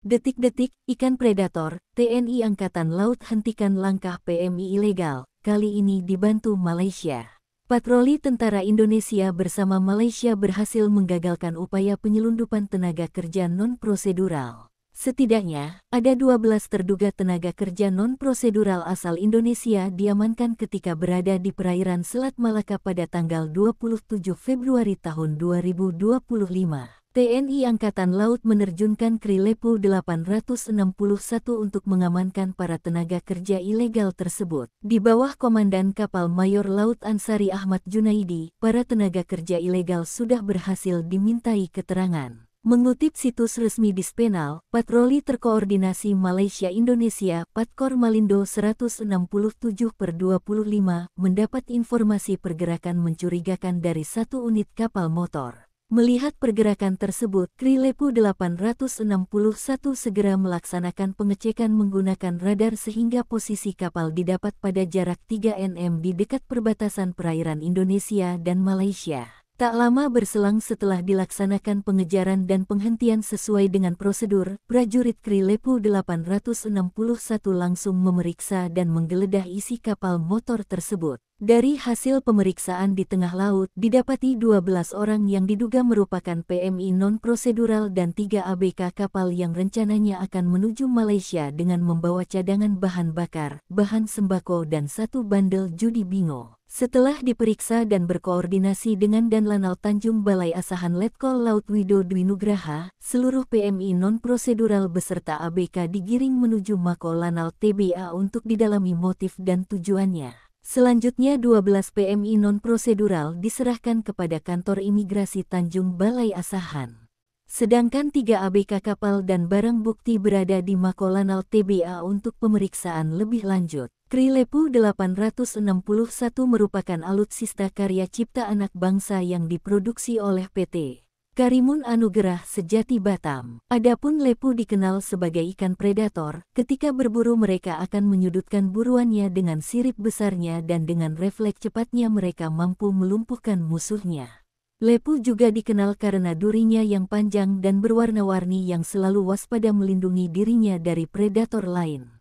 Detik-detik, ikan predator, TNI Angkatan Laut hentikan langkah PMI ilegal, kali ini dibantu Malaysia. Patroli tentara Indonesia bersama Malaysia berhasil menggagalkan upaya penyelundupan tenaga kerja non-prosedural. Setidaknya, ada 12 terduga tenaga kerja non-prosedural asal Indonesia diamankan ketika berada di perairan Selat Malaka pada tanggal 27 Februari tahun 2025. TNI Angkatan Laut menerjunkan Kri Lepu 861 untuk mengamankan para tenaga kerja ilegal tersebut. Di bawah komandan kapal Mayor Laut Ansari Ahmad Junaidi, para tenaga kerja ilegal sudah berhasil dimintai keterangan. Mengutip situs resmi Dispenal, patroli terkoordinasi Malaysia-Indonesia Patkor Malindo 167/25 mendapat informasi pergerakan mencurigakan dari satu unit kapal motor. Melihat pergerakan tersebut, Kri Lepu 861 segera melaksanakan pengecekan menggunakan radar sehingga posisi kapal didapat pada jarak 3 nm di dekat perbatasan perairan Indonesia dan Malaysia. Tak lama berselang setelah dilaksanakan pengejaran dan penghentian sesuai dengan prosedur, prajurit Kri Lepu 861 langsung memeriksa dan menggeledah isi kapal motor tersebut. Dari hasil pemeriksaan di tengah laut, didapati 12 orang yang diduga merupakan PMI non-prosedural dan 3 ABK kapal yang rencananya akan menuju Malaysia dengan membawa cadangan bahan bakar, bahan sembako dan 1 bandel judi bingo. Setelah diperiksa dan berkoordinasi dengan Danlanal Tanjung Balai Asahan Letkol Laut Wido Dwi Nugraha, seluruh PMI non-prosedural beserta ABK digiring menuju Mako Lanal TBA untuk didalami motif dan tujuannya. Selanjutnya 12 PMI non-prosedural diserahkan kepada kantor imigrasi Tanjung Balai Asahan. Sedangkan 3 ABK kapal dan barang bukti berada di Mako Lanal TBA untuk pemeriksaan lebih lanjut. Kri Lepu 861 merupakan alutsista karya cipta anak bangsa yang diproduksi oleh PT Karimun Anugerah Sejati Batam. Adapun Lepu dikenal sebagai ikan predator, ketika berburu mereka akan menyudutkan buruannya dengan sirip besarnya dan dengan refleks cepatnya mereka mampu melumpuhkan musuhnya. Lepu juga dikenal karena durinya yang panjang dan berwarna-warni yang selalu waspada melindungi dirinya dari predator lain.